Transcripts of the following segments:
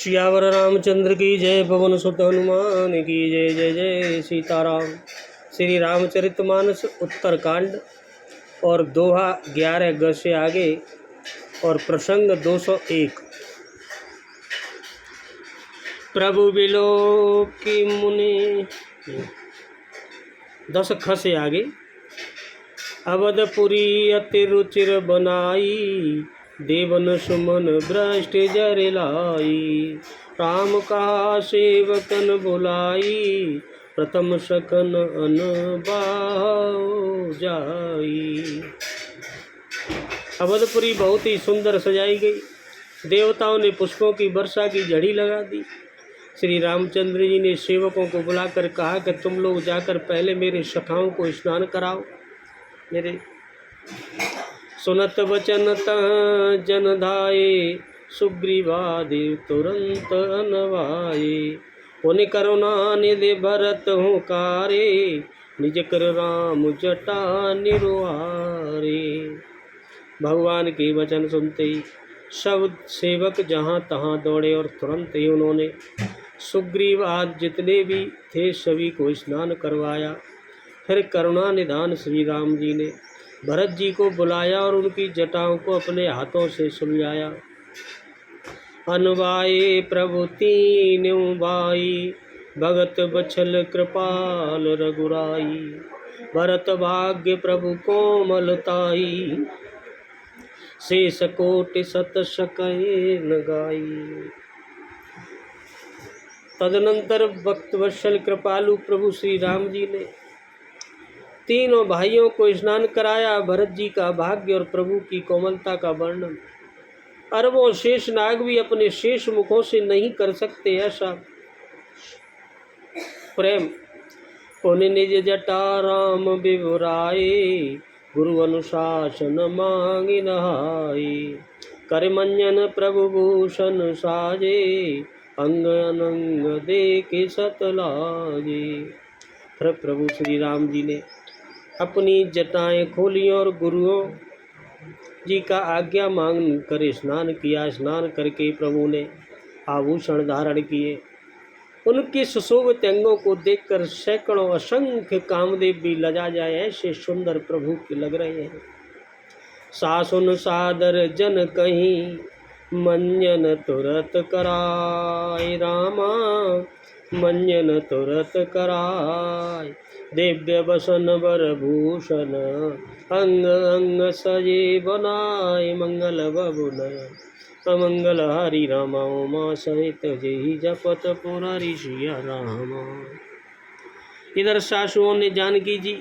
सियावर रामचंद्र की जय, पवन सुत हनुमान की जय। जय जय सीताराम। श्री रामचरितमानस उत्तरकांड और दोहा 11 ग से आगे और प्रसंग 201। प्रभु बिलो की मुनि 10 ख से आगे। अवधपुरी अति रुचिर बनाई, देवन सुमन भ्रष्ट जर लाई। राम कहा सेवकन बुलाई, प्रथम सकन अनबाऊ जाई। अवधपुरी बहुत ही सुंदर सजाई गई। देवताओं ने पुष्पों की वर्षा की झड़ी लगा दी। श्री रामचंद्र जी ने सेवकों को बुलाकर कहा कि तुम लोग जाकर पहले मेरे सखाओं को स्नान कराओ। मेरे सुनत वचन जन धाये, सुग्रीवादेव तुरंत अनवाये। उन करुणा निधि भरत हूँ कारे, निज कर राम जटा निरुआरे। भगवान के वचन सुनते ही सब सेवक जहाँ तहाँ दौड़े और तुरंत ही उन्होंने सुग्रीव आदि जितने भी थे सभी को स्नान करवाया। फिर करुणा निधान श्री राम जी ने भरत जी को बुलाया और उनकी जटाओं को अपने हाथों से सुलझाया। अनवाये प्रभु तीनों भाई, भगत बछल कृपाल रघुराई। भरत भाग्य प्रभु कोमलताई, शेष कोटि सत सकय न गाई। तदनंतर भक्त वत्सल कृपालु प्रभु श्री राम जी ने तीनों भाइयों को स्नान कराया। भरत जी का भाग्य और प्रभु की कोमलता का वर्णन अरबों शेष नाग भी अपने शेष मुखों से नहीं कर सकते ऐसा प्रेम। उन्हें निज जटा राम विवराए, गुरु अनुशासन मांगी नहाई। कर मंजन प्रभु भूषण साजे, अंग अनंग देख सतलाजे। फिर प्रभु श्री राम जी ने अपनी जटाएं खोली और गुरुओं जी का आज्ञा मांग कर स्नान किया। स्नान करके प्रभु ने आभूषण धारण किए। उनके सुशोभित अंगों को देखकर सैकड़ों असंख्य कामदेव भी लजा जाए, ऐसे सुंदर प्रभु के लग रहे हैं। सासुन सादर जन कहीं, मंजन तुरत कराय रामा, मंजन तुरत कराय। दिव्य बसन वर भूषण, अंग अंग सजे बनाय। मंगल बबुनय अमंगल हरि राम, उमा सहित जय जपत पुरारी सिया राम। इधर सासुओं ने जानकी जी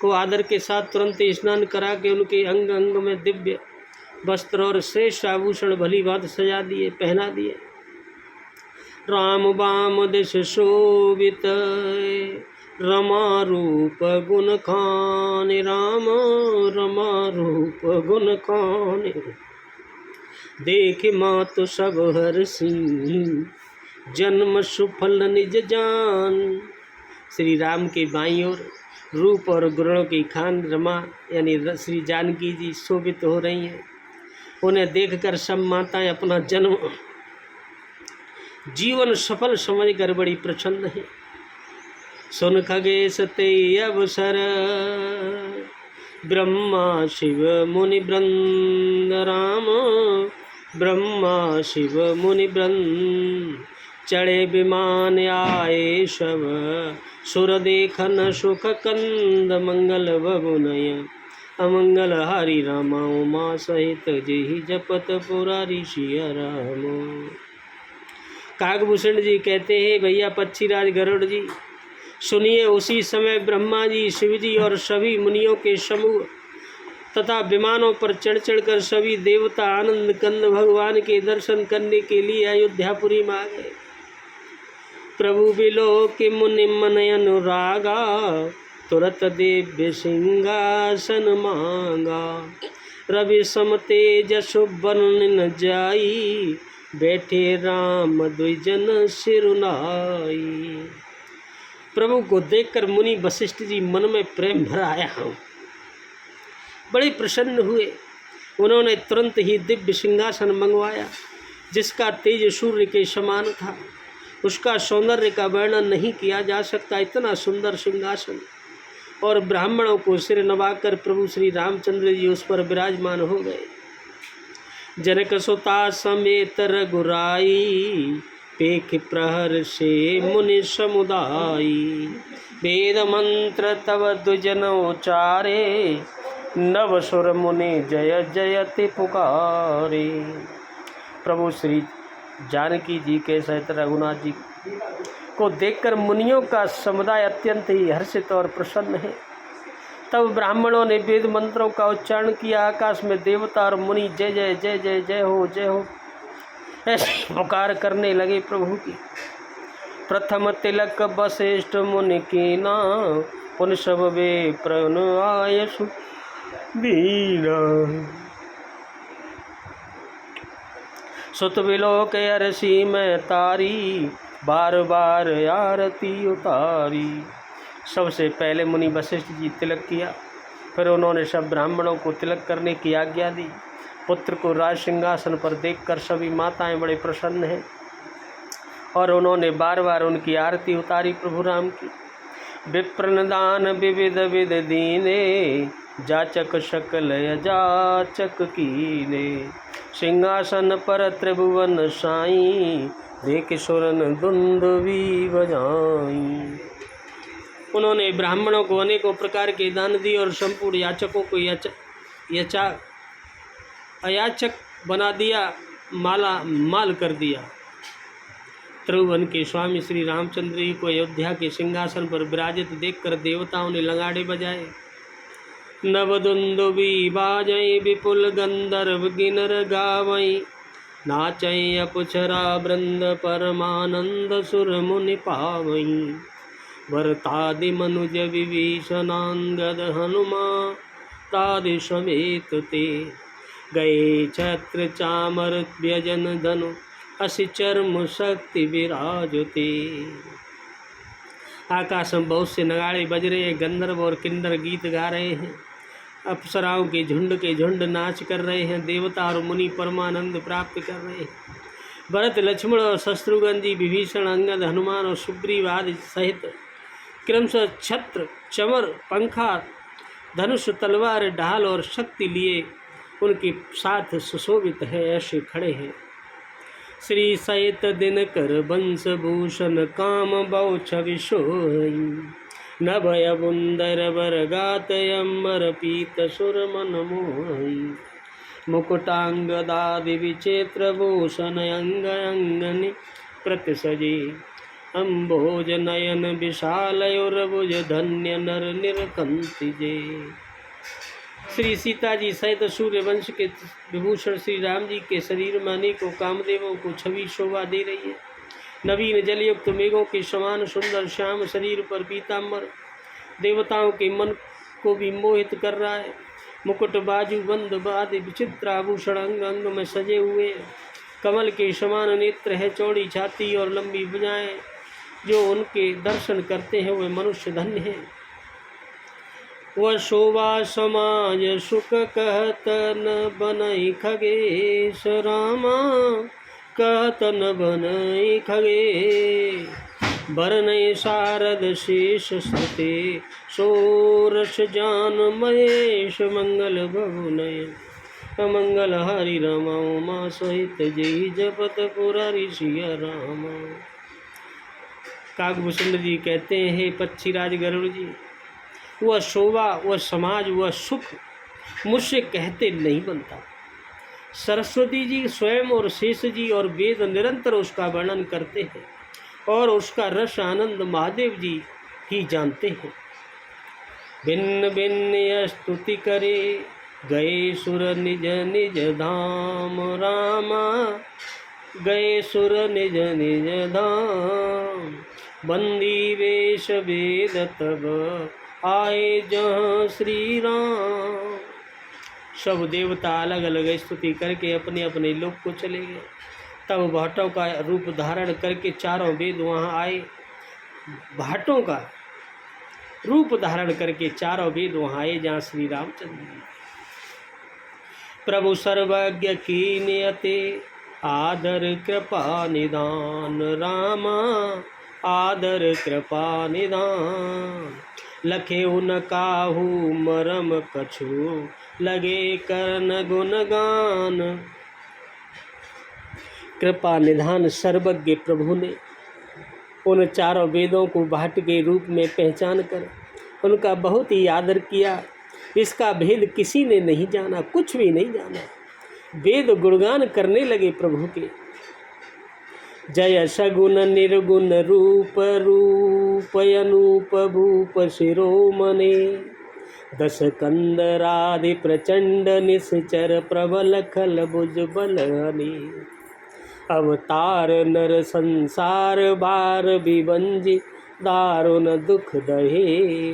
को आदर के साथ तुरंत स्नान करा के उनके अंग अंग में दिव्य वस्त्र और श्रेष्ठ आभूषण भली भांति सजा दिए, पहना दिए। राम बाम दिश शोभित, रमा रूप गुण खान। राम रमा रूप गुण खान, देख मात सब हर्षि। जन्म सुफल निज जान। श्री राम के बाईं ओर रूप और गुणों की खान रमा यानी श्री जानकी जी शोभित हो रही हैं। उन्हें देखकर सब माताएं अपना जन्म जीवन सफल समझकर बड़ी प्रसन्न है। सुन खगेश ते अवसर, ब्रह्मा शिव मुनि वृंद। राम ब्रह्मा शिव मुनि वृंद, चढ़े विमान आए सब। सुर देखन सुख कंद, मंगल बबुनय अमंगल हरि राम। उमा सहित जय जपत पुरारी सिया राम। काकभूषण जी कहते हैं, भैया पक्षीराज गरुड़ जी सुनिए। उसी समय ब्रह्मा जी, शिव जी और सभी मुनियों के समूह तथा विमानों पर चढ़ चढ़कर सभी देवता आनंद कंद भगवान के दर्शन करने के लिए अयोध्यापुरी में आ गए। प्रभु बिलो के मुनि मन अनुरागा, तुरत दिव्य सिंहासन मांगा। रवि सम तेज सुबन न जाई, बैठे राम द्विजन सिरुनाई। प्रभु को देखकर मुनि वशिष्ठ जी मन में प्रेम भर आया हूँ, बड़े प्रसन्न हुए। उन्होंने तुरंत ही दिव्य सिंहासन मंगवाया। जिसका तेज सूर्य के समान था, उसका सौंदर्य का वर्णन नहीं किया जा सकता। इतना सुंदर सिंहासन, और ब्राह्मणों को सिर नवाकर प्रभु श्री रामचंद्र जी उस पर विराजमान हो गए। जनक सुता समेत रघुराई, पेख प्रहर से मुनि समुदायी। वेद मंत्र तव द्विजन उचारे, नव सुर मुनि जय जयति पुकारे। प्रभु श्री जानकी जी के सहित रघुनाथ जी को देखकर मुनियों का समुदाय अत्यंत ही हर्षित और प्रसन्न है। तब ब्राह्मणों ने वेद मंत्रों का उच्चारण किया। आकाश में देवता और मुनि जय जय जय जय जय हो ऐसी पुकार करने लगे प्रभु की। प्रथम तिलक वशिष्ठ मुनि कीना, पुन सब वे प्रण आयसु दीना। सुत बिलोक अरसी में तारी, बार बार आरती उतारी। सबसे पहले मुनि वशिष्ठ जी तिलक किया, फिर उन्होंने सब ब्राह्मणों को तिलक करने की आज्ञा दी। पुत्र को राज सिंहासन पर देखकर सभी माताएं बड़े प्रसन्न हैं, और उन्होंने बार बार उनकी आरती उतारी प्रभु राम की। विप्रदान विविध विध दीने, जाचक सकल जाचक कीने। सिंहासन पर त्रिभुवन साई, देख सुरन दुंदुभी बजाई। उन्होंने ब्राह्मणों को अनेकों प्रकार के दान दिए और संपूर्ण याचकों को अयाचक बना दिया, माल कर दिया। त्रिभुवन के स्वामी श्री रामचंद्र जी को अयोध्या के सिंहासन पर विराजित देखकर देवताओं ने लगाड़े बजाए। नवदुंदुभी बाजई, विपुल गंधर्व किन्नर गावई। नाचई अपुछरा वृंद, परमानंद सुर मुनि पावई। भरतादि मनुज विभीषणांगद, हनुमान तादि समेत ते। गए छत्र चामर व्यजन धनु, असि चर्म शक्ति विराजते। आकाश में बहुत से नगाड़े बज रहे हैं, गंधर्व और किन्नर गीत गा रहे हैं, अप्सराओं के झुंड नाच कर रहे हैं, देवता और मुनि परमानंद प्राप्त कर रहे हैं। भरत लक्ष्मण और शत्रुघ्न जी, विभीषण, अंगद, हनुमान और सुग्रीव आदि सहित क्रमशः छत्र, चमर, पंखा, धनुष, तलवार, ढाल और शक्ति लिए उनके साथ सुशोभित है, ऐसे खड़े हैं। श्री सहित दिनकर वंश भूषण, काम बहु छवि सोई। नभय बुंदर बर गात, अम्बर पीत सुर मन मोही। मुकुटांगदादि विचित्र भूषण, अंग अंगनि प्रतिसजे। अम्भोज नयन विशालयोर्भुज, धन्य नर निरकंति जे। श्री सीता जी सहित सूर्य वंश के विभूषण श्री राम जी के शरीर में अनेकों कामदेवों को छवि शोभा दे रही है। नवीन जलयुक्त मेघों के समान सुंदर श्याम शरीर पर पीताम्बर देवताओं के मन को भी मोहित कर रहा है। मुकुट, बाजू, बंद, बाद विचित्र आभूषण अंग अंग में सजे हुए। कमल के समान नेत्र है, चौड़ी छाती और लंबी भुजाएं। जो उनके दर्शन करते हैं वे मनुष्य धन्य हैं। वह शोभा समाज सुख, कहत न बनई खगेश रामा। कहत न बनई खगे, बरनई शारद शेष श्रुते। सोरस जान महेश, मंगल भगु नयन। मंगल हरि रमा, उमा सहित जय जपत पुरारी सिया रामा। काकभूषण जी कहते हैं, पक्षीराज गरुड़ जी, वह शोभा, वह समाज, वह सुख मुझसे कहते नहीं बनता। सरस्वती जी स्वयं और शेष जी और वेद निरंतर उसका वर्णन करते हैं, और उसका रस आनंद महादेव जी ही जानते हैं। भिन्न भिन्न स्तुति करे, गए सुर निज निज धाम रामा। गए सुर निज निज धाम, बंदी वेश वेद तब आए जहाँ श्री राम। सब देवता अलग अलग स्तुति करके अपने अपने लोक को चले गए। तब भाटों का रूप धारण करके चारों वेद वहाँ आए। भाटों का रूप धारण करके चारों वेद वहाँ आए जहाँ श्री रामचंद्र जी। प्रभु सर्वज्ञ की नियते, आदर कृपा निदान रामा, आदर कृपा निदान। लखे उन काहू मरम कछु, लगे करन गुणगान। कृपा निधान सर्वज्ञ प्रभु ने उन चारों वेदों को भाट के रूप में पहचान कर उनका बहुत ही आदर किया। इसका भेद किसी ने नहीं जाना, कुछ भी नहीं जाना। वेद गुणगान करने लगे प्रभु के। जय सगुण निर्गुण रूप रूप अनूप भूप शिरोमणि, दस कंदरादि प्रचंड निश्चर प्रबल खल भुज बलहनि। अवतार नर संसार बार विभंजि, दारुण दुख दहे।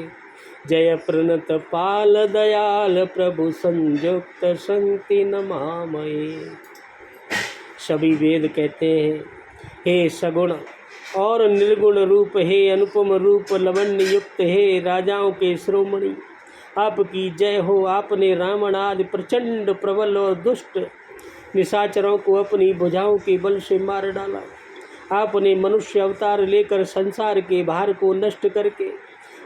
जय प्रणत पाल दयाल प्रभु संयुक्त संति नमामहे। सभी वेद कहते हैं, हे सगुण और निर्गुण रूप, हे अनुपम रूप लवण्य युक्त, हे राजाओं के शिरोमणि, आपकी जय हो। आपने रावण आदि प्रचंड प्रबल और दुष्ट निशाचरों को अपनी भुजाओं के बल से मार डाला। आपने मनुष्य अवतार लेकर संसार के भार को नष्ट करके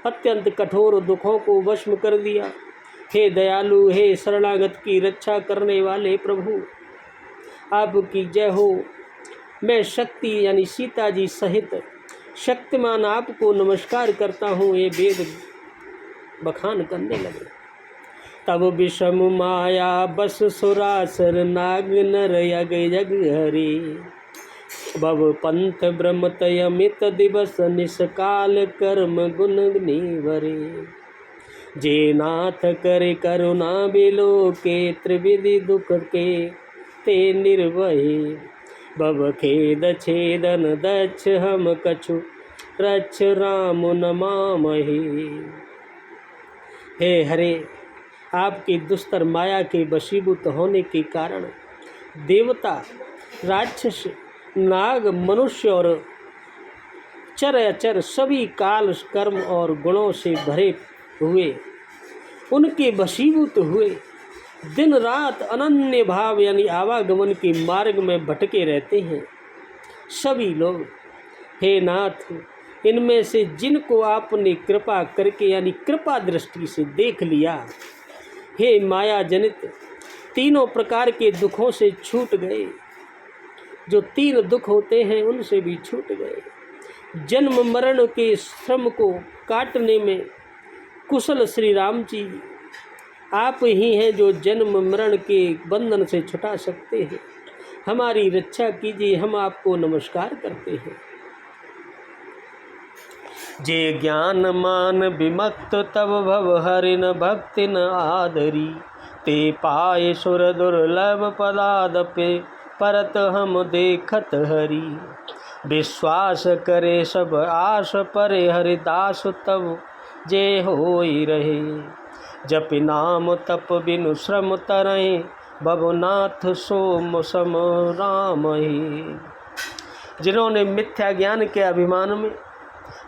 अत्यंत कठोर दुखों को वश कर दिया। हे दयालु, हे शरणागत की रक्षा करने वाले प्रभु, आपकी जय हो। मैं शक्ति यानी सीता जी सहित शक्तिमान आपको नमस्कार करता हूँ। ये वेद बखान करने लगे। तब विषम माया बस सुरासर नाग नर यग यग हरि, भव पंथ ब्रह्मतय अमित दिवस निष्काल कर्म गुण निवरे। जे नाथ करे करुणा बिलो के, त्रिविधि दुख के ते निर्वहे। भव खेद छेदन दक्ष हम कछु, रक्ष राम नमामहे। हे हरे, आपकी दुस्तर माया के वशीभूत होने के कारण देवता, राक्षस, नाग, मनुष्य और चर अचर सभी काल कर्म और गुणों से भरे हुए उनके वशीभूत हुए दिन रात अनन्य भाव यानी आवागमन के मार्ग में भटके रहते हैं सभी लोग। हे नाथ, इनमें से जिनको आपने कृपा करके यानी कृपा दृष्टि से देख लिया, हे माया जनित तीनों प्रकार के दुखों से छूट गए। जो तीन दुख होते हैं उनसे भी छूट गए। जन्म मरण के श्रम को काटने में कुशल श्री राम जी आप ही हैं जो जन्म मरण के बंधन से छुटा सकते हैं। हमारी रक्षा कीजिए, हम आपको नमस्कार करते हैं। जे ज्ञान मान विमक्त तब भव हरिन भक्ति न आदरी, ते पाए सुर दुर्लभ पदादपे परत हम देखत हरि। विश्वास करे सब आस परे हरिदास तब जे होई रहे। जप नाम तप बिनु श्रम तरहि, भवनाथ सोम सम राम ही। जिन्होंने मिथ्या ज्ञान के अभिमान में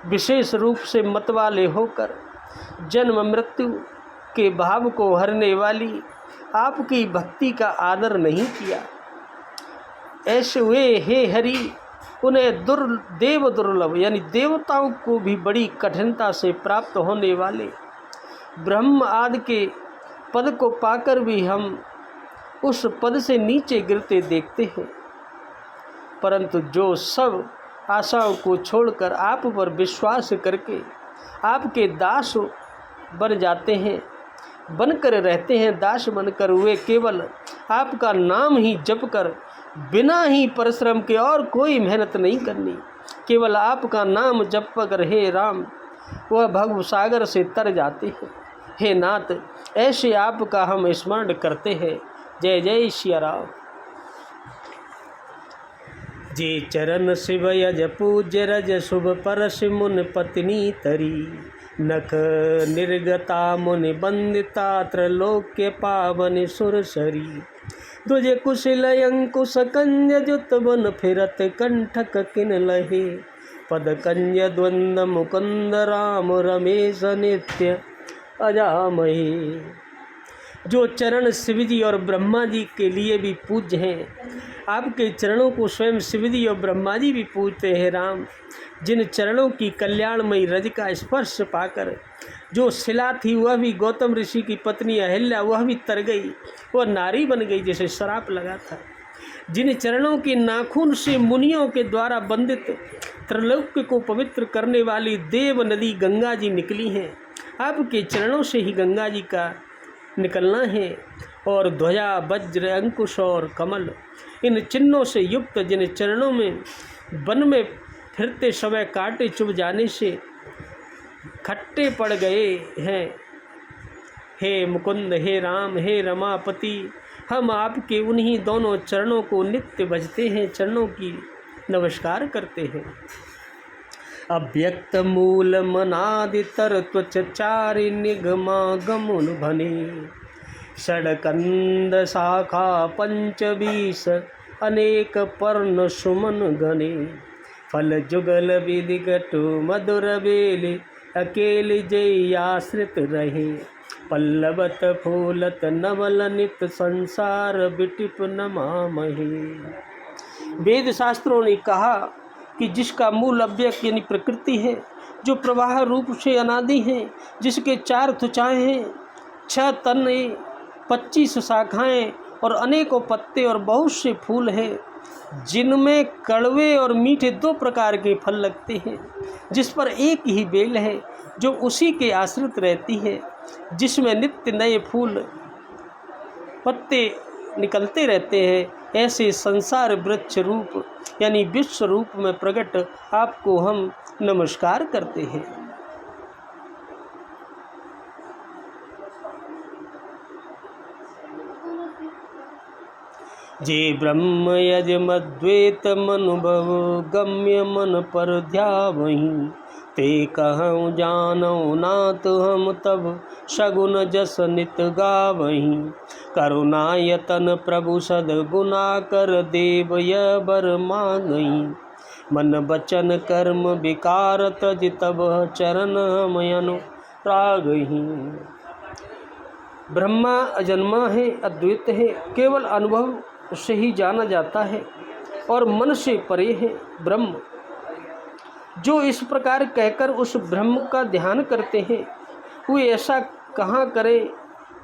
विशेष रूप से मतवाले होकर जन्म मृत्यु के भाव को हरने वाली आपकी भक्ति का आदर नहीं किया, ऐसे वे हे हरि उन्हें देव दुर्लभ यानी देवताओं को भी बड़ी कठिनता से प्राप्त होने वाले ब्रह्म आदि के पद को पाकर भी हम उस पद से नीचे गिरते देखते हैं। परंतु जो सब आशाओं को छोड़कर आप पर विश्वास करके आपके दास बन जाते हैं, बनकर रहते हैं, दास बनकर वे केवल आपका नाम ही जप कर बिना ही परिश्रम के और कोई मेहनत नहीं करनी, केवल आपका नाम जप कर हे राम वह भव सागर से तर जाते हैं। हे नाथ, ऐसे आपका हम स्मरण करते हैं। जय जय श्री राम। जे चरण शिव यज पूज्य रज शुभ परश मुन पत्नी तरी, नख निर्गता मुनि बंदिता त्रलोक्य पावन सुरसरी। तुझे कुशल अंकुश कंज जुत बन फिरत कंठक किन लहे, पद कंज द्वंद मुकुंद राम रमेश नित्य अजामहि। जो चरण शिव जी और ब्रह्मा जी के लिए भी पूज्य हैं। आपके चरणों को स्वयं शिव जी और ब्रह्मा जी भी पूजते हैं राम। जिन चरणों की कल्याणमयी रज का स्पर्श पाकर जो शिला थी वह भी गौतम ऋषि की पत्नी अहिल्या वह भी तर गई, वह नारी बन गई जैसे श्राप लगा था। जिन चरणों के नाखून से मुनियों के द्वारा बंदित त्रिलोक को पवित्र करने वाली देव नदी गंगा जी निकली हैं, आपके चरणों से ही गंगा जी का निकलना है। और ध्वजा वज्र अंकुश और कमल इन चिन्हों से युक्त जिन चरणों में वन में फिरते समय कांटे चुभ जाने से खट्टे पड़ गए हैं, हे मुकुंद, हे राम, हे रमापति, हम आपके उन्हीं दोनों चरणों को नित्य भजते हैं, चरणों की नमस्कार करते हैं। अव्यक्त मूल मनादि तर त्वच चारि निगमागमुन भने, षडकंद शाखा पंचबीस अनेक पर्ण सुमन गणे, फल जुगल विदिगट मधुर बेले अकेले जय आश्रित रहे, पल्लवत फूलत नवल नित संसार बिटिप नमामहे। वेद शास्त्रों ने कहा कि जिसका मूल अव्यक्त यानी प्रकृति है, जो प्रवाह रूप से अनादि है, जिसके 4 त्वचाएँ हैं, 6 तन, 25 शाखाएँ और अनेकों पत्ते और बहुत से फूल हैं, जिनमें कड़वे और मीठे 2 प्रकार के फल लगते हैं, जिस पर एक ही बेल है जो उसी के आश्रित रहती है, जिसमें नित्य नए फूल पत्ते निकलते रहते हैं, ऐसे संसार वृक्ष रूप यानी विश्व रूप में प्रकट आपको हम नमस्कार करते हैं। जे ब्रह्म यज मद्वैत मनुभव गम्य मन पर ध्यावहीं, ते कहूँ जानऊ नाथ हम तब सगुन जस नित गावहीं, करुणायतन प्रभु सद्गुना कर देव य बर मांगहीं, मन वचन कर्म विकार तज तब चरण हम अनुरागहीं। ब्रह्मा अजन्मा है, अद्वैत है, केवल अनुभव से ही जाना जाता है और मन से परे है ब्रह्म। जो इस प्रकार कहकर उस ब्रह्म का ध्यान करते हैं, वे ऐसा कहाँ करें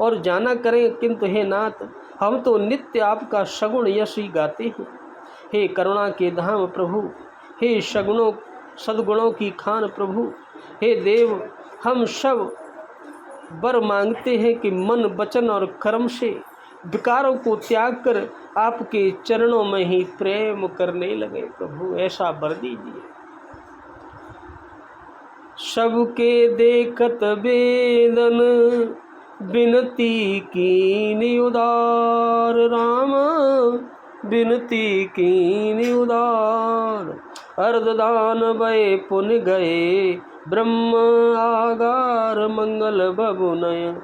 और जाना करें, किंतु हे नाथ, हम तो नित्य आपका सगुण यश ही गाते हैं। हे करुणा के धाम प्रभु, हे सगुणों सद्गुणों की खान प्रभु, हे देव, हम सब वर मांगते हैं कि मन वचन और कर्म से विकारों को त्याग कर आपके चरणों में ही प्रेम करने लगे। प्रभु ऐसा वर दीजिए। सबके देखत वेदन बिनती कीनी उदार, राम बिनती कीनी उदार, अर्धदान भय पुन गए ब्रह्म आगार, मंगल बबु नयन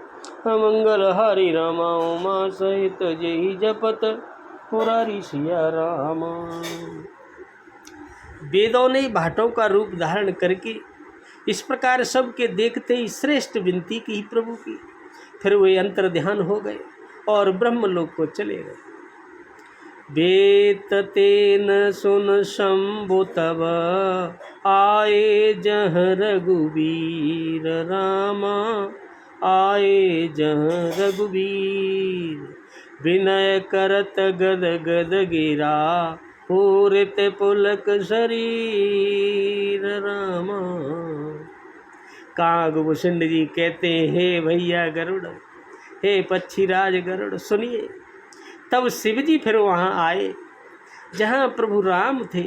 मंगल हरि रामा, उमा सहित जय जपत मुरारी सिया रामा। वेदों ने भाटों का रूप धारण करके इस प्रकार सबके देखते ही श्रेष्ठ विनती की प्रभु की। फिर वे अंतर ध्यान हो गए और ब्रह्मलोक को चले गए। बेत तेन सुन शंभु तब आए जह रघुबीर, रामा आए जह रघुबीर, विनय करत गद गद गिरा, पूरित पुलक शरीर, रामा। कागभूषण जी कहते हैं, हे भैया गरुड़, हे पक्षीराज गरुड़, सुनिए। तब शिव जी फिर वहाँ आए जहाँ प्रभु राम थे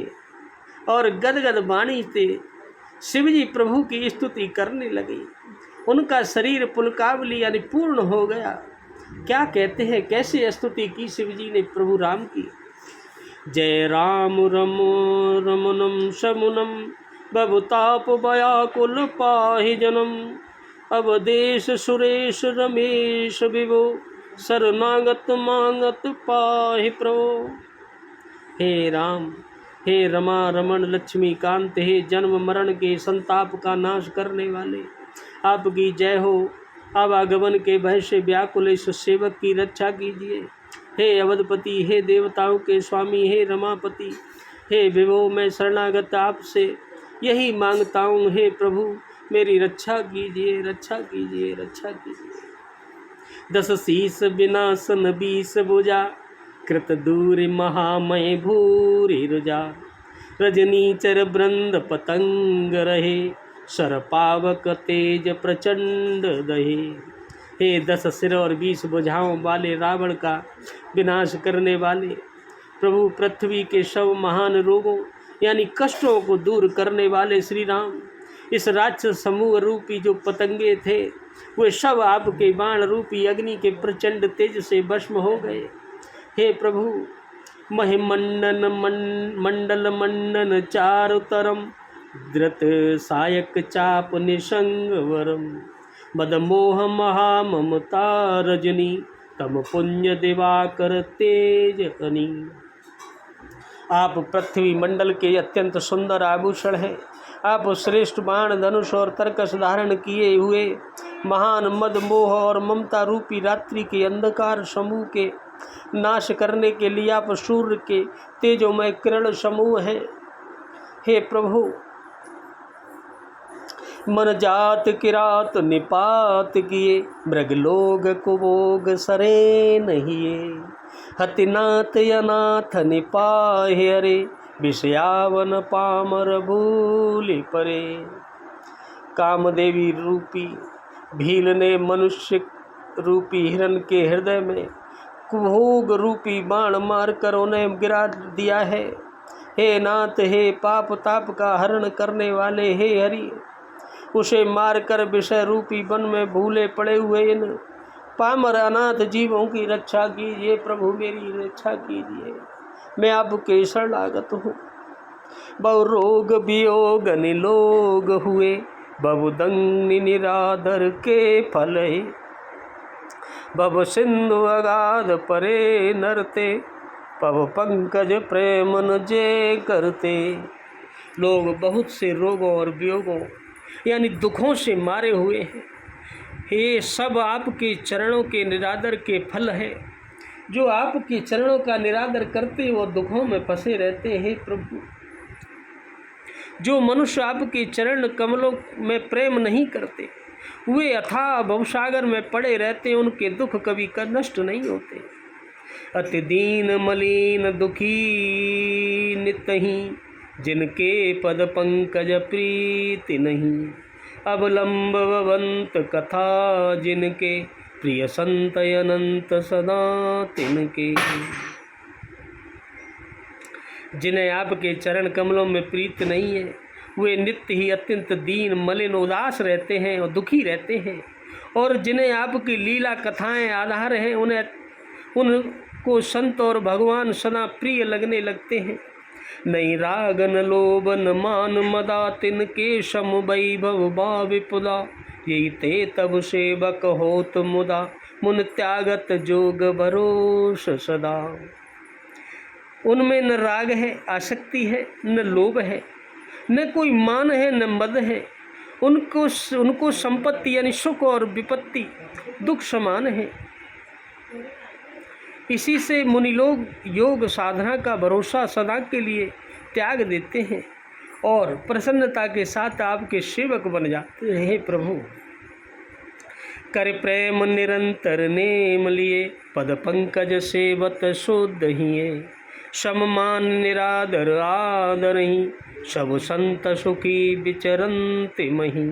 और गदगद वाणी से शिव जी प्रभु की स्तुति करने लगे। उनका शरीर पुलकावली यानी पूर्ण हो गया। क्या कहते हैं, कैसे स्तुति की शिव जी ने प्रभु राम की। जय राम रमो रमनम समुनम, बबुताप व्याकुल पाहि जनम, अवदेश सुरेश रमेश विभो, शरणागत मांगत पाहि प्रभो। हे राम, हे रमा रमण लक्ष्मी कांत, हे जन्म मरण के संताप का नाश करने वाले, आपकी जय हो। आवागमन के भय से व्याकुल इस सेवक की रक्षा कीजिए। हे अवधपति, हे देवताओं के स्वामी, हे रमापति, हे विभो, मैं शरणागत आपसे यही मांगता हूँ, हे प्रभु मेरी रक्षा कीजिए, रक्षा कीजिए, रक्षा कीजिए। 10 शीस विनाशन 20 भुजा, कृत दूर महामय भूरि रुजा। रजनीचर वृंद पतंग रहे, सर पावक तेज प्रचंड दहे। हे 10 सिर और 20 भुजाओं वाले रावण का विनाश करने वाले प्रभु, पृथ्वी के सब महान रोगों यानी कष्टों को दूर करने वाले श्री राम, इस राक्षस समूह रूपी जो पतंगे थे वे सब आपके बाण रूपी अग्नि के प्रचंड तेज से भस्म हो गए। हे प्रभु, महिमंडन मंडल मंडन चारुतरम, धृत सायक चाप निसंग वरम। मदमोह महा ममता रजनी, तम पुण्य दिवाकर तेज अनी। आप पृथ्वी मंडल के अत्यंत सुंदर आभूषण हैं। आप श्रेष्ठ बाण, धनुष और तरकस धारण किए हुए महान मद मोह और ममता रूपी रात्रि के अंधकार समूह के नाश करने के लिए आप सूर्य के तेजोमय किरण समूह हैं। हे प्रभु, मन जात किरात निपात किए, मृगलोग कुभोग सरे नहिए। हतिनाथ अनाथ निपाहे हरे, विषयावन पामर भूलि परे। कामदेवी रूपी भील ने मनुष्य रूपी हिरण के हृदय में कुभोग रूपी बाण मारकर उन्हें गिरा दिया है। हे नाथ, हे पाप ताप का हरण करने वाले, हे हरि, उसे मारकर विषय रूपी वन में भूले पड़े हुए इन पामर अनाथ जीवों की रक्षा कीजिए। प्रभु मेरी रक्षा कीजिए, मैं आपके शरणागत हूँ। बहु रोग वियोग निलोग हुए, बहुदंग निरादर के फल। भव सिंधु अगाध परे नरते, पव पंकज प्रेमन जे करते। लोग बहुत से रोगों और वियोगों यानी दुखों से मारे हुए हैं। ये सब आपके चरणों के निरादर के फल है। जो आपके चरणों का निरादर करते वो दुखों में फंसे रहते हैं। प्रभु, जो मनुष्य आपके चरण कमलों में प्रेम नहीं करते वे अथाह भवसागर में पड़े रहते, उनके दुख कभी का नष्ट नहीं होते। अति दीन मलिन दुखी नितहि, जिनके पद पंकज प्रीति नहीं। अवलंब भवंत कथा जिनके, प्रिय संत अनंत सदा तिनके। जिन्हें आपके चरण कमलों में प्रीत नहीं है वे नित्य ही अत्यंत दीन मलिन उदास रहते हैं और दुखी रहते हैं। और जिन्हें आपकी लीला कथाएं आधार हैं उनको संत और भगवान सदा प्रिय लगने लगते हैं। नहीं रागन लोभन मान मदा, तिनके सम वैभव विपुदा। यही ते तब सेवक होत मुदा, मुन त्यागत जोग भरोस सदा। उनमें न राग है, आसक्ति है, न लोभ है, न कोई मान है, न मद है। उनको संपत्ति यानी सुख और विपत्ति दुख समान है। इसी से मुनि लोग योग साधना का भरोसा सदा के लिए त्याग देते हैं और प्रसन्नता के साथ आपके सेवक बन जाते हैं। प्रभु, कर प्रेम निरंतर नेम लिए, पद पंकज सेवत शुद्ध हिये। सममान निरादर आदर ही, सब संत सुखी विचरन्ति मही।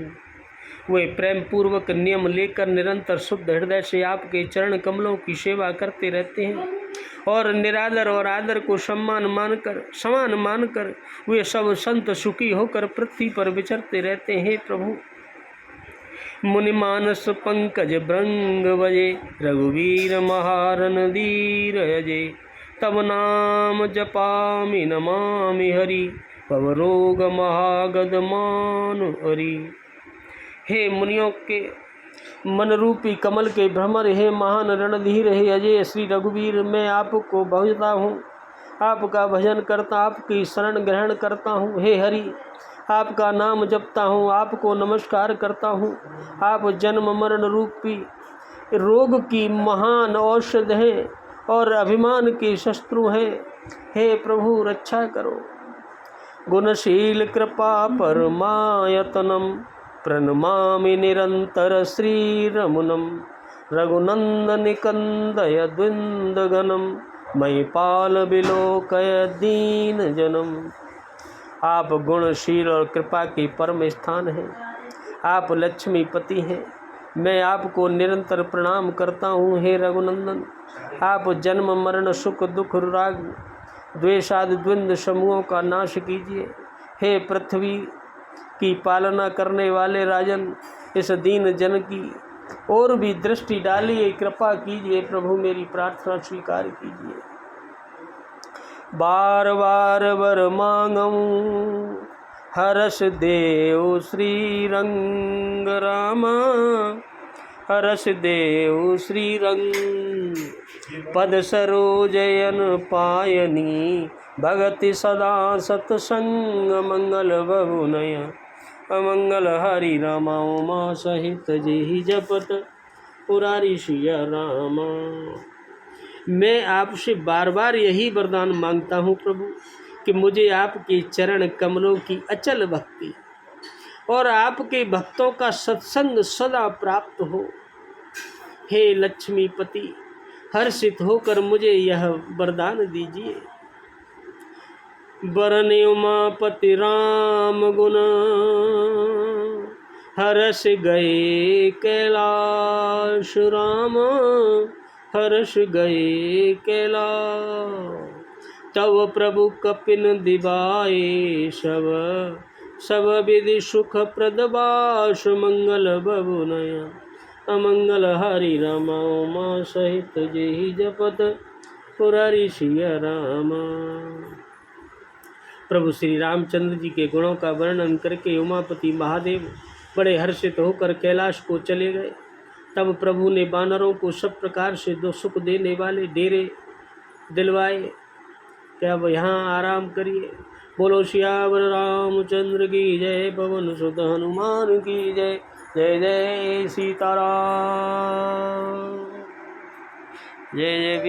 वे प्रेम पूर्वक नियम लेकर निरंतर शुद्ध हृदय से आपके चरण कमलों की सेवा करते रहते हैं और निरादर और आदर को समान मानकर वे सब संत सुखी होकर पृथ्वी पर विचरते रहते हैं। प्रभु, मुनि मानस पंकज भृंग बजे, रघुवीर महारन धीर अजे। तब नाम जपामि नमामि हरि, भव रोग महागद मान हरि। हे मुनियों के मन रूपी कमल के भ्रमर, हे महान रणधीर, हे अजय श्री रघुवीर, मैं आपको भजता हूँ, आपका भजन करता, आपकी शरण ग्रहण करता हूँ। हे हरि, आपका नाम जपता हूँ, आपको नमस्कार करता हूँ। आप जन्म मरण रूपी रोग की महान औषध हैं और अभिमान के शत्रु हैं। हे प्रभु रक्षा करो। गुणशील कृपा परमायतनम प्रणमामि निरंतर श्रीरमुनम रघुनंदन कंदय द्विंदगनम मयि पाल विलोकय दीन जनम। आप गुणशील और कृपा के परम स्थान हैं। आप लक्ष्मीपति हैं। मैं आपको निरंतर प्रणाम करता हूँ। हे रघुनंदन, आप जन्म मरण सुख दुख राग द्वेषादि द्वंद्व समूहों का नाश कीजिए। हे पृथ्वी की पालना करने वाले राजन, इस दीन जन की और भी दृष्टि डालिए, कृपा कीजिए। प्रभु मेरी प्रार्थना स्वीकार कीजिए। बार बार वर मांगऊं हरस देव श्री रंग रामा, हरस देव श्री रंग। पद सरोजयन पायनी भगति सदा सतसंग मंगल बहुनय अमंगल हरि रामा उमा सहित जेहि जपत पुरारी सिया रामा। मैं आपसे बार बार यही वरदान मांगता हूँ प्रभु कि मुझे आपके चरण कमलों की अचल भक्ति और आपके भक्तों का सत्संग सदा प्राप्त हो। हे लक्ष्मीपति, हर्षित होकर मुझे यह वरदान दीजिए। बरने उमापति राम गुण हर्ष गए कैलाश राम, हर्ष गए कैलाश। तब प्रभु कपिन दिवाए सब विधि सुख प्रदबाश मंगल बहुनय अमंगल हरि रामा उमा सहित जेहि जपत पुरारी सिया रामा। प्रभु श्री रामचंद्र जी के गुणों का वर्णन करके उमापति महादेव बड़े हर्षित होकर कैलाश को चले गए। तब प्रभु ने वानरों को सब प्रकार से दो सुख देने वाले डेरे दिलवाए कि अब यहाँ आराम करिए। बोलो सियावर रामचंद्र की जय, पवन सुत हनुमान की जय। जय जय सीताराम, जय जय।